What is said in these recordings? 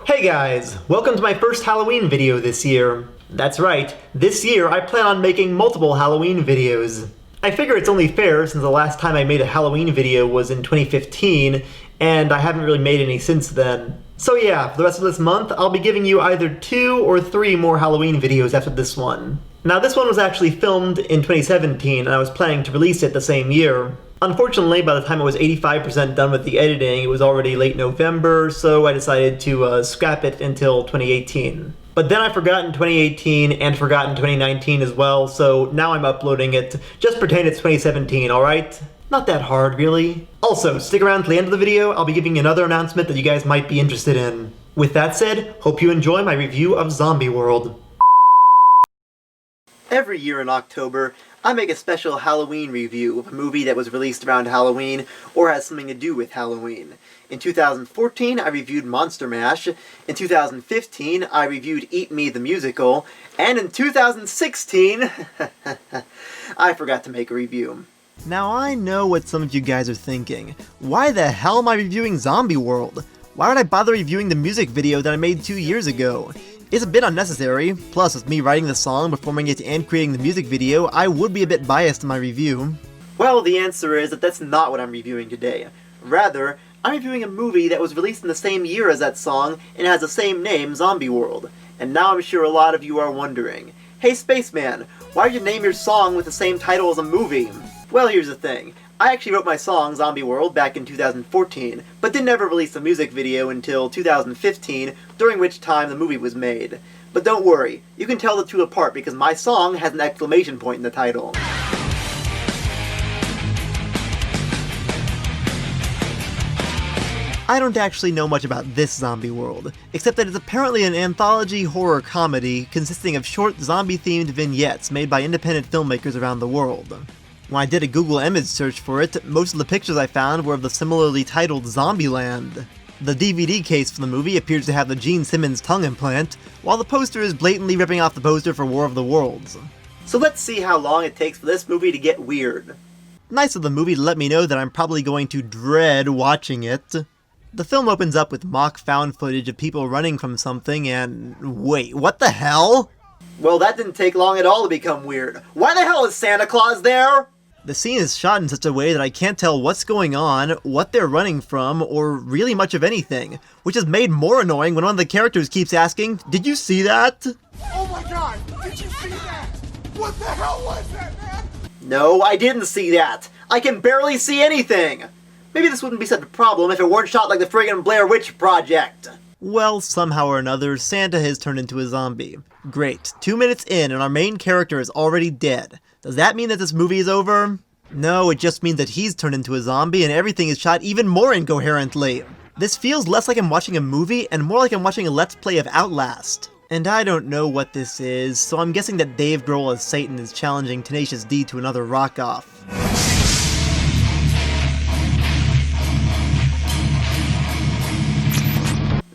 Hey guys! Welcome to my first Halloween video this year. That's right, this year I plan on making multiple Halloween videos. I figure it's only fair since the last time I made a Halloween video was in 2015, and I haven't really made any since then. So yeah, for the rest of this month, I'll be giving you either 2 or 3 more Halloween videos after this one. Now this one was actually filmed in 2017, and I was planning to release it the same year. Unfortunately, by the time I was 85% done with the editing, it was already late November, so I decided to scrap it until 2018. But then I forgot in 2018 and forgot in 2019 as well, so now I'm uploading it. Just pretend it's 2017, alright? Not that hard, really. Also, stick around to the end of the video, I'll be giving you another announcement that you guys might be interested in. With that said, hope you enjoy my review of Zombieworld. Every year in October, I make a special Halloween review of a movie that was released around Halloween or has something to do with Halloween. In 2014, I reviewed Monster Mash. In 2015, I reviewed Eat Me the Musical. And in 2016, I forgot to make a review. Now I know what some of you guys are thinking. Why the hell am I reviewing Zombieworld? Why would I bother reviewing the music video that I made 2 years ago? It's a bit unnecessary, plus with me writing the song, performing it, and creating the music video, I would be a bit biased in my review. Well, the answer is that that's not what I'm reviewing today. Rather, I'm reviewing a movie that was released in the same year as that song and has the same name, Zombieworld. And now I'm sure a lot of you are wondering, hey Spaceman, why did you name your song with the same title as a movie? Well, here's the thing. I actually wrote my song, Zombieworld, back in 2014, but didn't ever release the music video until 2015, during which time the movie was made. But don't worry, you can tell the two apart because my song has an exclamation point in the title. I don't actually know much about this Zombieworld, except that it's apparently an anthology horror comedy consisting of short zombie-themed vignettes made by independent filmmakers around the world. When I did a Google image search for it, most of the pictures I found were of the similarly titled Zombieland. The DVD case for the movie appears to have the Gene Simmons tongue implant, while the poster is blatantly ripping off the poster for War of the Worlds. So let's see how long it takes for this movie to get weird. Nice of the movie to let me know that I'm probably going to dread watching it. The film opens up with mock found footage of people running from something and... wait, what the hell? Well, that didn't take long at all to become weird. Why the hell is Santa Claus there? The scene is shot in such a way that I can't tell what's going on, what they're running from, or really much of anything, which is made more annoying when one of the characters keeps asking, "Did you see that?" Oh my god, did you see that? What the hell was that, man? No, I didn't see that. I can barely see anything. Maybe this wouldn't be such a problem if it weren't shot like the friggin' Blair Witch Project. Well, somehow or another, Santa has turned into a zombie. Great. 2 minutes in and our main character is already dead. Does that mean that this movie is over? No, it just means that he's turned into a zombie and everything is shot even more incoherently. This feels less like I'm watching a movie and more like I'm watching a Let's Play of Outlast. And I don't know what this is, so I'm guessing that Dave Grohl as Satan is challenging Tenacious D to another rock-off.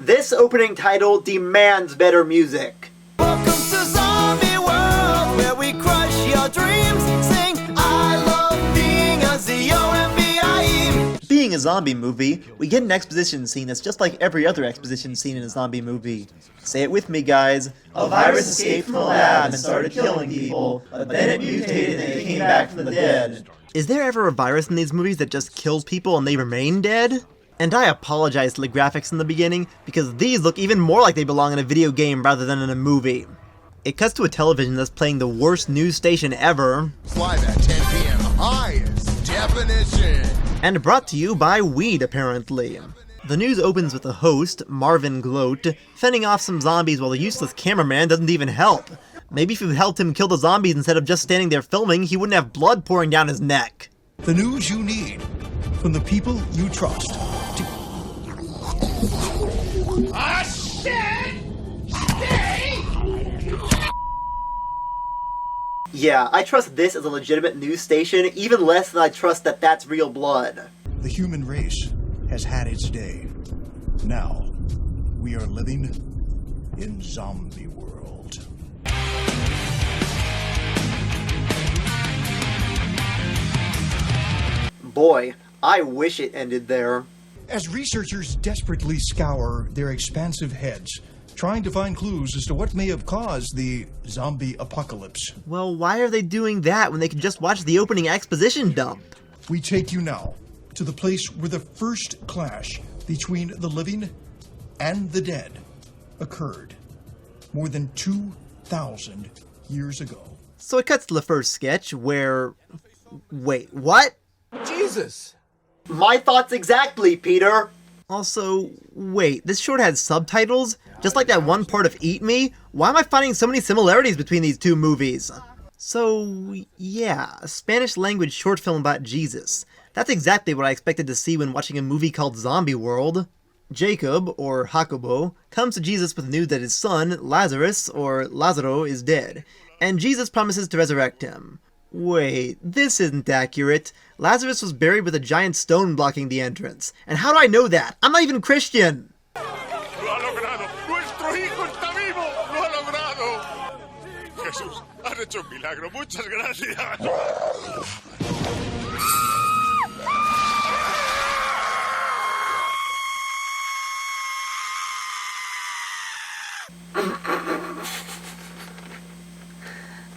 This opening title demands better music. Welcome to Zombieworld, where we crush your dreams. Sing, I love being a Z-O-M-B-I-E. Being a zombie movie, we get an exposition scene that's just like every other exposition scene in a zombie movie. Say it with me, guys. A virus escaped from a lab and started killing people, but then it mutated and it came back from the dead. Is there ever a virus in these movies that just kills people and they remain dead? And I apologize to the graphics in the beginning, because these look even more like they belong in a video game rather than in a movie. It cuts to a television that's playing the worst news station ever. Live at 10 p.m. highest definition. And brought to you by weed, apparently. The news opens with the host, Marvin Gloat, fending off some zombies while the useless cameraman doesn't even help. Maybe if you helped him kill the zombies instead of just standing there filming, he wouldn't have blood pouring down his neck. The news you need from the people you trust. Ah, shit! Stay! Yeah, I trust this as a legitimate news station even less than I trust that that's real blood. The human race has had its day. Now, we are living in Zombie World. Boy, I wish it ended there. As researchers desperately scour their expansive heads, trying to find clues as to what may have caused the zombie apocalypse, Well, why are they doing that when they could just watch the opening exposition dump? we take you now to the place where the first clash between the living and the dead occurred more than 2,000 years ago. So it cuts to the first sketch where... Wait, what? Jesus! My thoughts exactly, Peter! Also, wait, this short has subtitles? Just like that one part of Eat Me? Why am I finding so many similarities between these two movies? So, yeah, a Spanish language short film about Jesus. That's exactly what I expected to see when watching a movie called Zombieworld. Jacob, or Jacobo, comes to Jesus with news that his son, Lazarus, or Lazaro, is dead, and Jesus promises to resurrect him. Wait, this isn't accurate. Lazarus was buried with a giant stone blocking the entrance. And how do I know that? I'm not even Christian! ¡Lo ha logrado! ¡Nuestro hijo está vivo! ¡Lo ha logrado! Jesús, has hecho un milagro. Muchas gracias.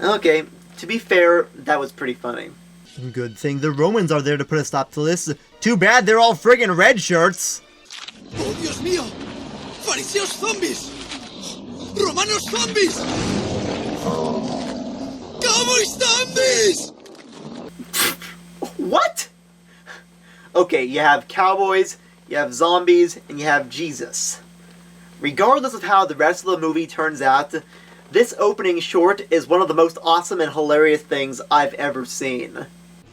Okay, to be fair, that was pretty funny. Good thing the Romans are there to put a stop to this. Too bad they're all friggin' red shirts! ¡Oh, Dios mío! ¡Fariseos zombies! ¡Romanos zombies! ¡Cowboys zombies! What? Okay, you have cowboys, you have zombies, and you have Jesus. Regardless of how the rest of the movie turns out, this opening short is one of the most awesome and hilarious things I've ever seen.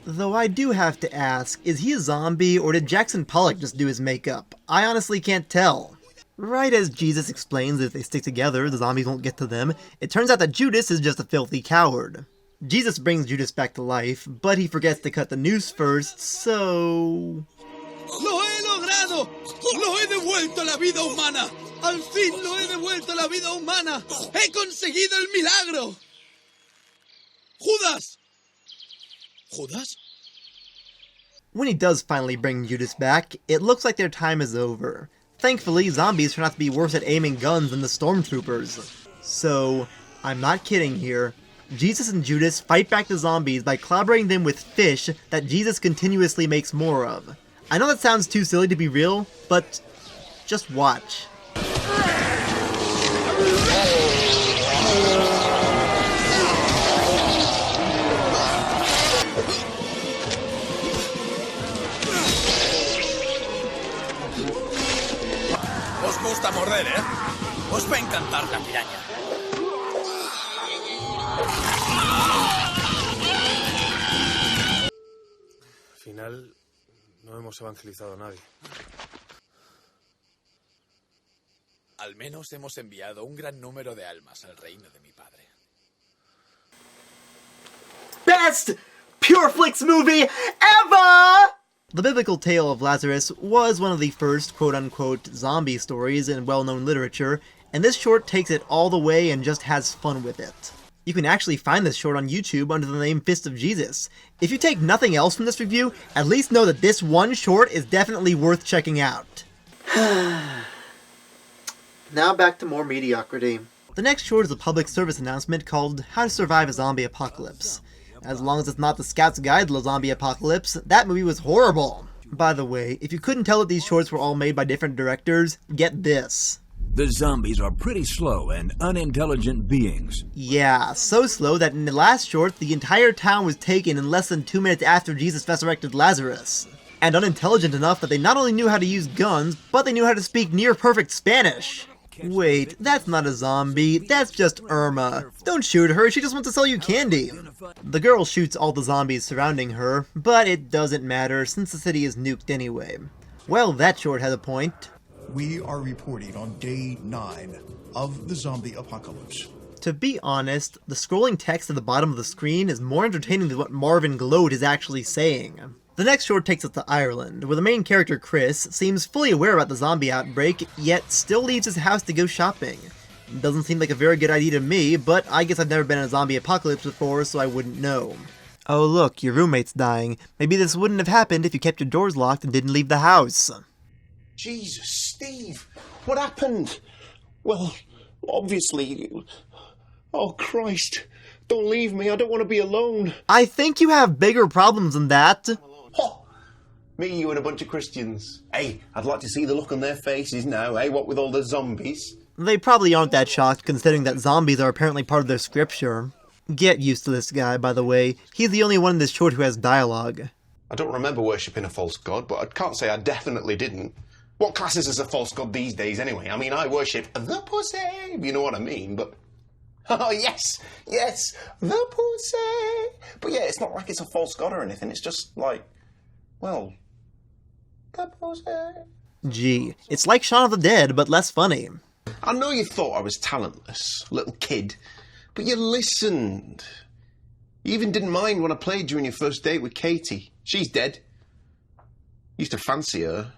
Though I do have to ask, is he a zombie or did Jackson Pollock just do his makeup? I honestly can't tell. Right as Jesus explains that if they stick together, the zombies won't get to them, it turns out that Judas is just a filthy coward. Jesus brings Judas back to life, but he forgets to cut the noose first, so... ¡Lo he logrado! ¡Lo he devuelto a la vida humana! ¡Al fin lo he devuelto a la vida humana! ¡He conseguido el milagro! ¡Judas! ¿Judas? When he does finally bring Judas back, it looks like their time is over. Thankfully, zombies turn out to be worse at aiming guns than the stormtroopers. So, I'm not kidding here. Jesus and Judas fight back the zombies by clobbering them with fish that Jesus continuously makes more of. I know that sounds too silly to be real, but just watch. Os gusta morder, ¿eh? Os va a encantar la piraña. Al final, no hemos evangelizado a nadie. Al menos hemos enviado un gran número de almas al reino de mi padre. Best PureFlix movie ever! The biblical tale of Lazarus was one of the first quote-unquote zombie stories in well-known literature, and this short takes it all the way and just has fun with it. You can actually find this short on YouTube under the name Fist of Jesus. If you take nothing else from this review, at least know that this one short is definitely worth checking out. Now back to more mediocrity. The next short is a public service announcement called How to Survive a Zombie Apocalypse. As long as it's not the Scout's Guide to the Zombie Apocalypse, that movie was horrible. By the way, if you couldn't tell that these shorts were all made by different directors, get this. The zombies are pretty slow and unintelligent beings. Yeah, so slow that in the last short, the entire town was taken in less than 2 minutes after Jesus resurrected Lazarus. And unintelligent enough that they not only knew how to use guns, but they knew how to speak near-perfect Spanish. Wait, that's not a zombie, that's just Irma. Don't shoot her, she just wants to sell you candy. The girl shoots all the zombies surrounding her, but it doesn't matter since the city is nuked anyway. Well, that short has a point. We are reporting on day 9 of the zombie apocalypse. To be honest, the scrolling text at the bottom of the screen is more entertaining than what Marvin Gload is actually saying. The next short takes us to Ireland, where the main character, Chris, seems fully aware about the zombie outbreak, yet still leaves his house to go shopping. Doesn't seem like a very good idea to me, but I guess I've never been in a zombie apocalypse before, so I wouldn't know. Oh look, your roommate's dying. Maybe this wouldn't have happened if you kept your doors locked and didn't leave the house. Jesus, Steve, what happened? Well, obviously... Oh, Christ. Don't leave me. I don't want to be alone. I think you have bigger problems than that. What? Me, you, and a bunch of Christians. Hey, I'd like to see the look on their faces now, eh? What with all the zombies? They probably aren't that shocked, considering that zombies are apparently part of their scripture. Get used to this guy, by the way. He's the only one in this short who has dialogue. I don't remember worshipping a false god, but I can't say I definitely didn't. What classes as a false god these days, anyway? I mean, I worship the pussy, you know what I mean, but... Oh, yes, the pussy. But yeah, it's not like it's a false god or anything, it's just like, well, the pussy. Gee, it's like Shaun of the Dead, but less funny. I know you thought I was talentless, little kid, but you listened. You even didn't mind when I played during your first date with Katie. She's dead. Used to fancy her.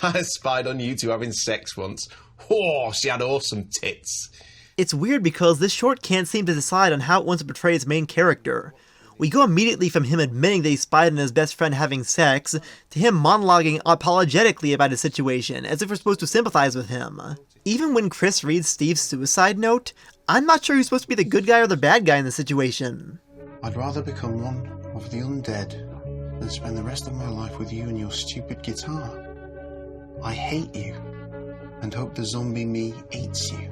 I spied on you two having sex once. Oh, she had awesome tits. It's weird because this short can't seem to decide on how it wants to portray its main character. We go immediately from him admitting that he spied on his best friend having sex, to him monologuing apologetically about his situation, as if we're supposed to sympathize with him. Even when Chris reads Steve's suicide note, I'm not sure who's supposed to be the good guy or the bad guy in the situation. I'd rather become one of the undead than spend the rest of my life with you and your stupid guitar. I hate you, and hope the zombie me eats you.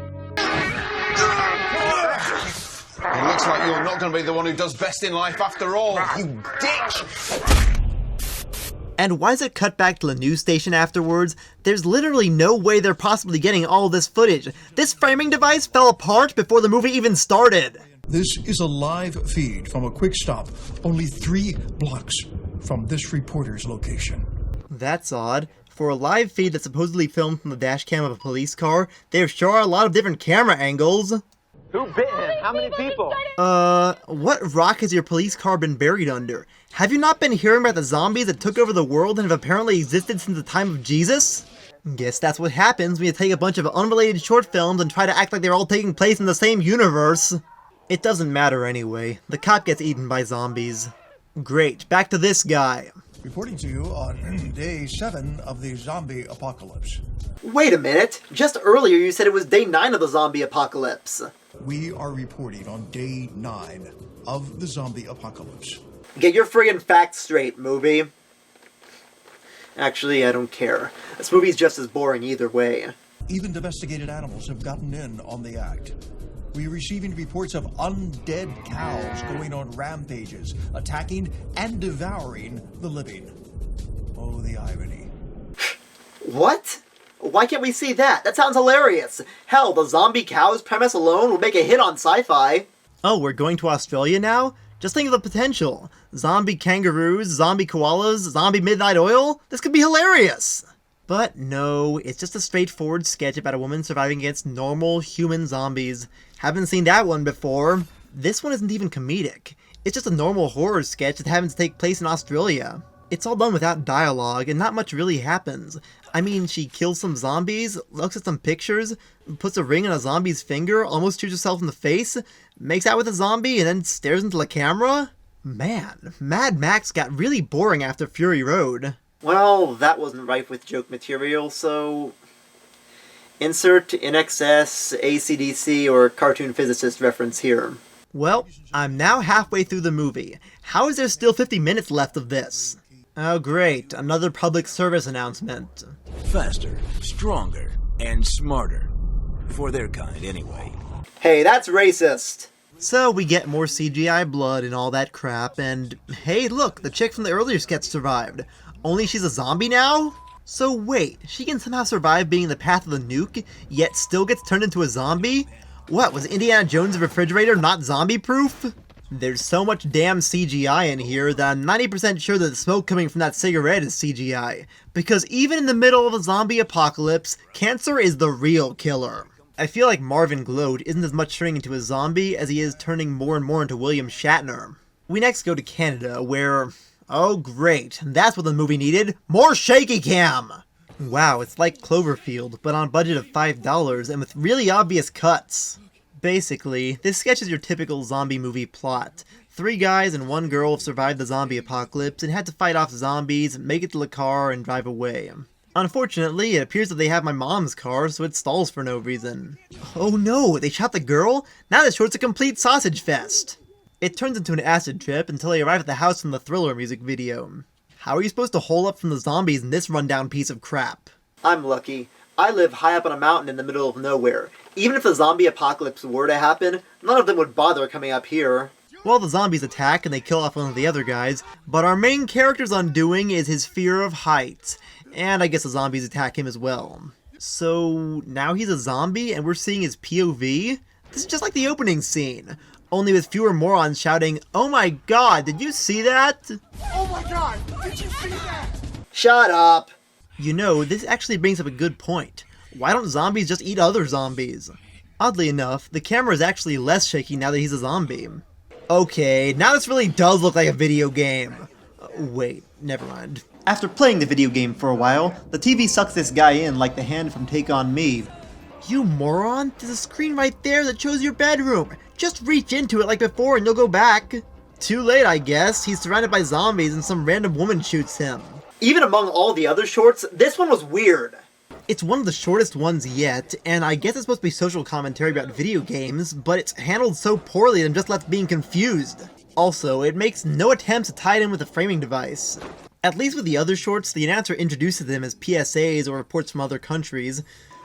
It looks like you're not going to be the one who does best in life after all, you dick! And why does it cut back to the news station afterwards? There's literally no way they're possibly getting all this footage. This framing device fell apart before the movie even started. This is a live feed from a quick stop, only 3 blocks from this reporter's location. That's odd. For a live feed that's supposedly filmed from the dashcam of a police car, there sure are a lot of different camera angles. Who bit him? How many people? What rock has your police car been buried under? Have you not been hearing about the zombies that took over the world and have apparently existed since the time of Jesus? Guess that's what happens when you take a bunch of unrelated short films and try to act like they're all taking place in the same universe. It doesn't matter anyway. The cop gets eaten by zombies. Great, back to this guy. Reporting to you on day 7 of the zombie apocalypse. Wait a minute. Just earlier you said it was day 9 of the zombie apocalypse. We are reporting on day 9 of the zombie apocalypse. Get your friggin' facts straight, movie. Actually, I don't care. This movie's just as boring either way. Even domesticated animals have gotten in on the act. We're receiving reports of undead cows going on rampages, attacking and devouring the living. Oh, the irony. What? Why can't we see that? That sounds hilarious. Hell, the zombie cows premise alone would make a hit on sci-fi. Oh, we're going to Australia now? Just think of the potential. Zombie kangaroos, zombie koalas, zombie midnight oil? This could be hilarious! But no, it's just a straightforward sketch about a woman surviving against normal human zombies. Haven't seen that one before. This one isn't even comedic. It's just a normal horror sketch that happens to take place in Australia. It's all done without dialogue, and not much really happens. I mean, she kills some zombies, looks at some pictures, puts a ring on a zombie's finger, almost shoots herself in the face, makes out with a zombie, and then stares into the camera? Man, Mad Max got really boring after Fury Road. Well, that wasn't rife with joke material, so... Insert NXS, AC/DC, or cartoon physicist reference here. Well, I'm now halfway through the movie. How is there still 50 minutes left of this? Oh great, another public service announcement. Faster, stronger, and smarter. For their kind, anyway. Hey, that's racist! So we get more CGI blood and all that crap, and hey look, the chick from the earlier sketch survived. Only she's a zombie now? So wait, she can somehow survive being in the path of the nuke, yet still gets turned into a zombie? What, was Indiana Jones' refrigerator not zombie-proof? There's so much damn CGI in here that I'm 90% sure that the smoke coming from that cigarette is CGI. Because even in the middle of a zombie apocalypse, cancer is the real killer. I feel like Marvin Gloat isn't as much turning into a zombie as he is turning more and more into William Shatner. We next go to Canada, where... oh great, that's what the movie needed, more shaky cam! Wow, it's like Cloverfield, but on a budget of $5 and with really obvious cuts. Basically, this sketch is your typical zombie movie plot. 3 guys and 1 girl have survived the zombie apocalypse and had to fight off zombies, make it to the car, and drive away. Unfortunately, it appears that they have my mom's car, so it stalls for no reason. Oh no, they shot the girl? Now this short's a complete sausage fest! It turns into an acid trip until they arrive at the house in the Thriller music video. How are you supposed to hole up from the zombies in this rundown piece of crap? I'm lucky. I live high up on a mountain in the middle of nowhere. Even if the zombie apocalypse were to happen, none of them would bother coming up here. Well, the zombies attack and they kill off one of the other guys, but our main character's undoing is his fear of heights. And I guess the zombies attack him as well. So, now he's a zombie and we're seeing his POV? This is just like the opening scene. Only with fewer morons shouting, "Oh my god, did you see that?" Oh my god, did you see that? Shut up! You know, this actually brings up a good point. Why don't zombies just eat other zombies? Oddly enough, the camera is actually less shaky now that he's a zombie. Okay, now this really does look like a video game. Wait, never mind. After playing the video game for a while, the TV sucks this guy in like the hand from Take On Me. You moron, there's a screen right there that shows your bedroom. Just reach into it like before and you'll go back. Too late, I guess. He's surrounded by zombies and some random woman shoots him. Even among all the other shorts, this one was weird. It's one of the shortest ones yet, and I guess it's supposed to be social commentary about video games, but it's handled so poorly that I'm just left being confused. Also, it makes no attempt to tie it in with a framing device. At least with the other shorts, the announcer introduces them as PSAs or reports from other countries.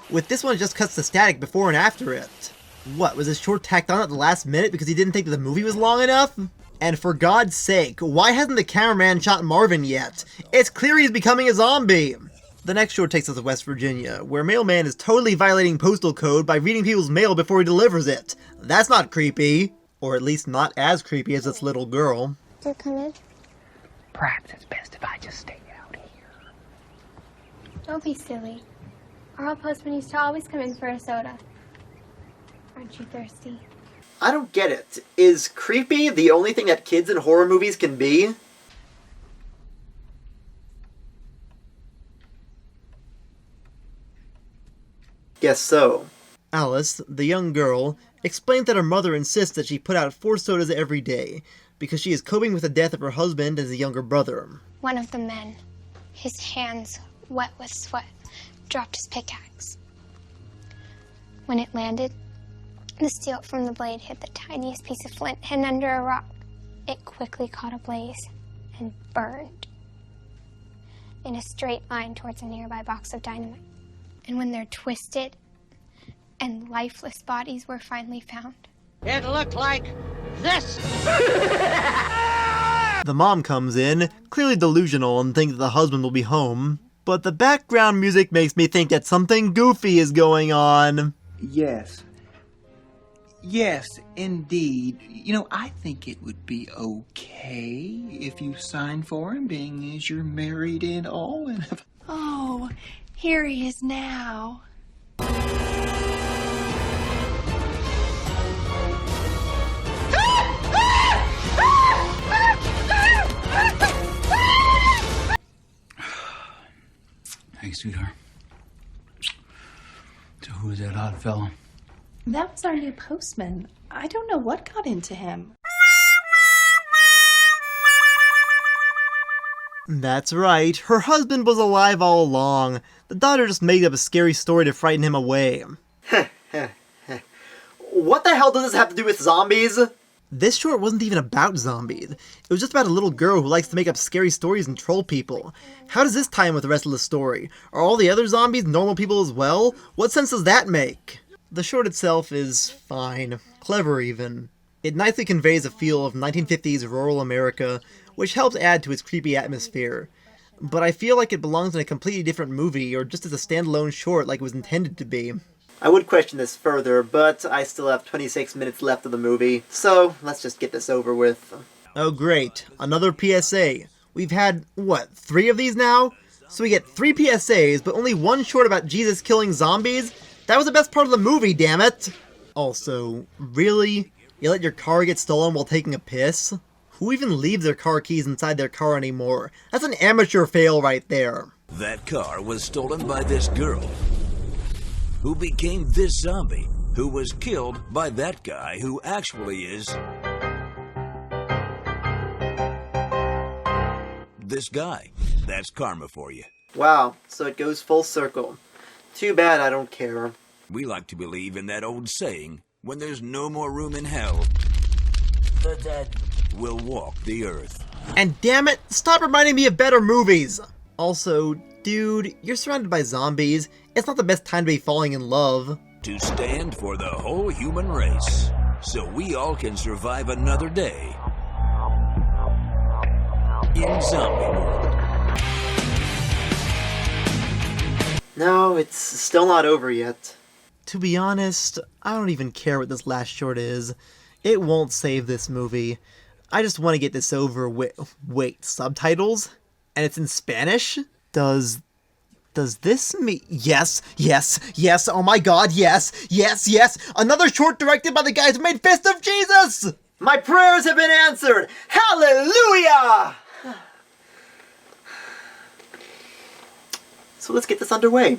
With this one, it just cuts to static before and after it. What, was this short tacked on at the last minute because he didn't think that the movie was long enough? And for God's sake, why hasn't the cameraman shot Marvin yet? It's clear he's becoming a zombie! The next short takes us to West Virginia, where Mailman is totally violating postal code by reading people's mail before he delivers it. That's not creepy. Or at least not as creepy as this little girl. Do come in? Perhaps it's best if I just stay out here. Don't be silly. Our old postman used to always come in for a soda. Aren't you thirsty? I don't get it. Is creepy the only thing that kids in horror movies can be? Guess so. Alice, the young girl, explains that her mother insists that she put out 4 sodas every day, because she is coping with the death of her husband and his younger brother. One of the men, his hands wet with sweat, dropped his pickaxe. When it landed, the steel from the blade hit the tiniest piece of flint hidden under a rock. It quickly caught ablaze and burned in a straight line towards a nearby box of dynamite. And when their twisted and lifeless bodies were finally found, It looked like this. The mom comes in, clearly delusional and thinks that the husband will be home. But the background music makes me think that something goofy is going on. Yes. Yes, indeed. You know, I think it would be okay if you signed for him, being as you're married and all. And oh, here he is now. Hey, sweetheart. So who is that odd fellow? That was our new postman. I don't know what got into him. That's right, her husband was alive all along. The daughter just made up a scary story to frighten him away. What the hell does this have to do with zombies? This short wasn't even about zombies. It was just about a little girl who likes to make up scary stories and troll people. How does this tie in with the rest of the story? Are all the other zombies normal people as well? What sense does that make? The short itself is fine. Clever even. It nicely conveys a feel of 1950s rural America, which helps add to its creepy atmosphere. But I feel like it belongs in a completely different movie, or just as a standalone short like it was intended to be. I would question this further, but I still have 26 minutes left of the movie, so let's just get this over with. Oh great, another PSA. We've had, what, 3 of these now? So we get 3 PSAs, but only 1 short about Jesus killing zombies? That was the best part of the movie, damn it! Also, really? You let your car get stolen while taking a piss? Who even leaves their car keys inside their car anymore? That's an amateur fail right there. That car was stolen by this girl, who became this zombie, who was killed by that guy who actually is this guy. That's karma for you. Wow, so it goes full circle. Too bad I don't care. We like to believe in that old saying, when there's no more room in hell, the dead will walk the earth. And damn it, stop reminding me of better movies! Also, dude, you're surrounded by zombies. It's not the best time to be falling in love. To stand for the whole human race, so we all can survive another day in Zombieworld. No, it's still not over yet. To be honest, I don't even care what this last short is. It won't save this movie. I just want to get this over with. Wait, subtitles? And it's in Spanish? Does this mean... Yes, oh my god, yes! Another short directed by the guys who made Fist of Jesus! My prayers have been answered! Hallelujah! So let's get this underway.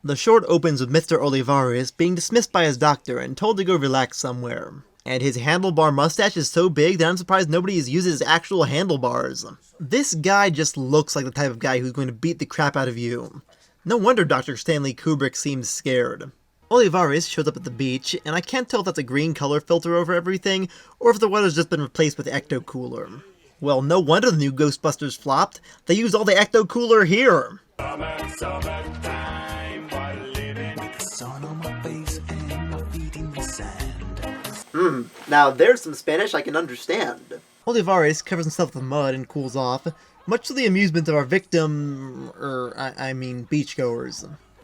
The short opens with Mr. Olivares being dismissed by his doctor and told to go relax somewhere. And his handlebar mustache is so big that I'm surprised nobody has used his actual handlebars. This guy just looks like the type of guy who's going to beat the crap out of you. No wonder Dr. Stanley Kubrick seems scared. Olivares shows up at the beach, and I can't tell if that's a green color filter over everything, or if the weather's just been replaced with Ecto Cooler. Well, no wonder the new Ghostbusters flopped. They used all the Ecto Cooler here. Now there's some Spanish I can understand. Olivares covers himself with mud and cools off, much to the amusement of our beachgoers.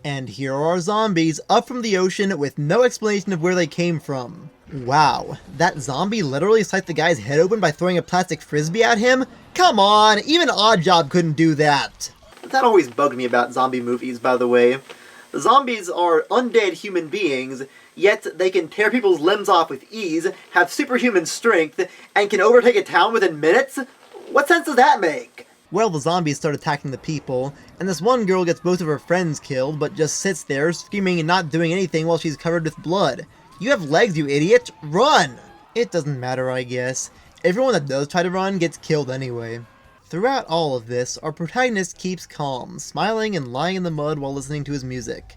And here are our zombies up from the ocean with no explanation of where they came from. Wow, that zombie literally sliced the guy's head open by throwing a plastic frisbee at him? Come on, even Oddjob couldn't do that. That always bugged me about zombie movies, by the way. The zombies are undead human beings, yet they can tear people's limbs off with ease, have superhuman strength, and can overtake a town within minutes? What sense does that make? Well, the zombies start attacking the people, and this one girl gets both of her friends killed, but just sits there, screaming and not doing anything while she's covered with blood. You have legs, you idiot! Run! It doesn't matter, I guess. Everyone that does try to run gets killed anyway. Throughout all of this, our protagonist keeps calm, smiling and lying in the mud while listening to his music.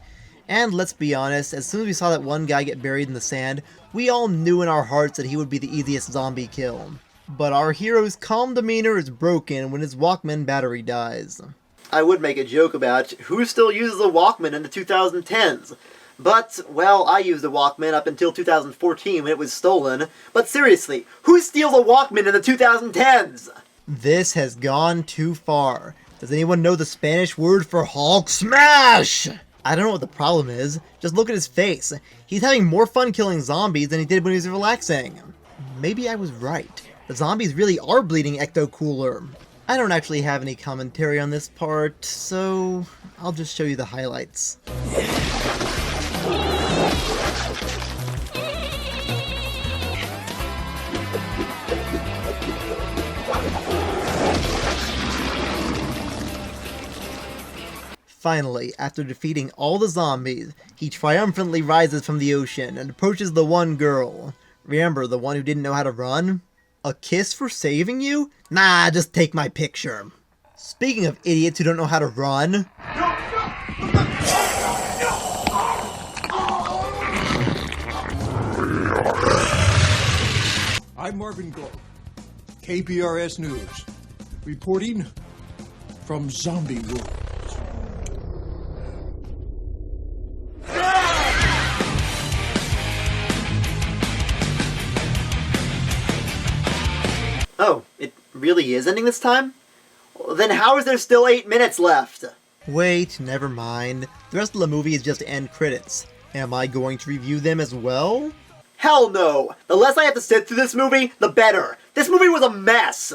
And let's be honest, as soon as we saw that one guy get buried in the sand, we all knew in our hearts that he would be the easiest zombie kill. But our hero's calm demeanor is broken when his Walkman battery dies. I would make a joke about who still uses a Walkman in the 2010s. But, well, I used a Walkman up until 2014 when it was stolen. But seriously, who steals a Walkman in the 2010s? This has gone too far. Does anyone know the Spanish word for Hulk smash? I don't know what the problem is. Just look at his face. He's having more fun killing zombies than he did when he was relaxing. Maybe I was right. The zombies really are bleeding Ecto Cooler. I don't actually have any commentary on this part, so I'll just show you the highlights. Finally, after defeating all the zombies, he triumphantly rises from the ocean and approaches the one girl. Remember, the one who didn't know how to run? A kiss for saving you? Nah, just take my picture. Speaking of idiots who don't know how to run... I'm Marvin Gold, KPRS News, reporting from Zombieworld. Oh, it really is ending this time? Then how is there still 8 minutes left? Wait, never mind. The rest of the movie is just end credits. Am I going to review them as well? Hell no! The less I have to sit through this movie, the better! This movie was a mess!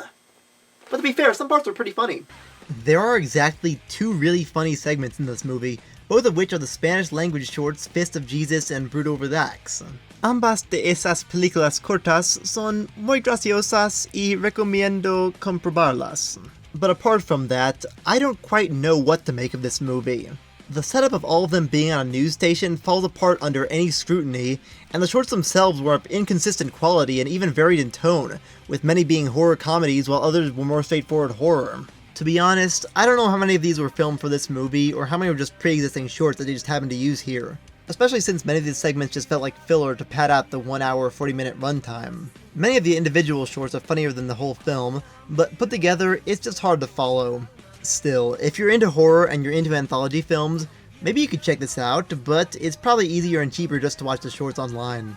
But to be fair, some parts were pretty funny. There are exactly 2 really funny segments in this movie, both of which are the Spanish language shorts Fist of Jesus and Brutal Relax. Ambas de esas películas cortas son muy graciosas y recomiendo comprobarlas. But apart from that, I don't quite know what to make of this movie. The setup of all of them being on a news station falls apart under any scrutiny, and the shorts themselves were of inconsistent quality and even varied in tone, with many being horror comedies while others were more straightforward horror. To be honest, I don't know how many of these were filmed for this movie, or how many were just pre-existing shorts that they just happened to use here. Especially since many of these segments just felt like filler to pad out the 1 hour 40-minute runtime. Many of the individual shorts are funnier than the whole film, but put together, it's just hard to follow. Still, if you're into horror and you're into anthology films, maybe you could check this out, but it's probably easier and cheaper just to watch the shorts online.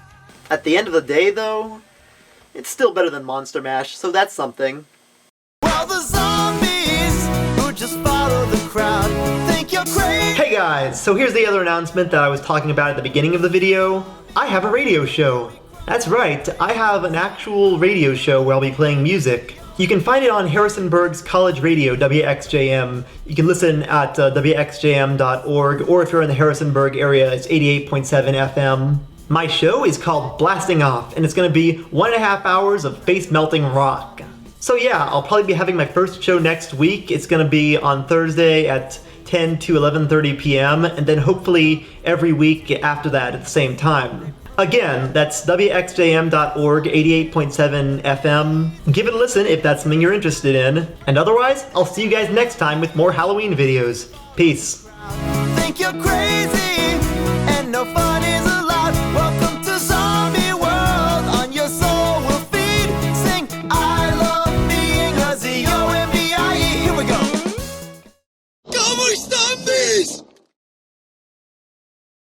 At the end of the day, though, it's still better than Monster Mash, so that's something. Well, the zombies who just follow the crowd think you're crazy. Hey guys, so here's the other announcement that I was talking about at the beginning of the video. I have a radio show. That's right, I have an actual radio show where I'll be playing music. You can find it on Harrisonburg's college radio, WXJM. You can listen at WXJM.org, or if you're in the Harrisonburg area, it's 88.7 FM. My show is called Blasting Off, and it's going to be 1.5 hours of face-melting rock. So yeah, I'll probably be having my first show next week. It's going to be on Thursday at 10 to 11:30 p.m., and then hopefully every week after that at the same time. Again, that's WXJM.org, 88.7 FM. Give it a listen if that's something you're interested in. And otherwise, I'll see you guys next time with more Halloween videos. Peace. Think you're crazy.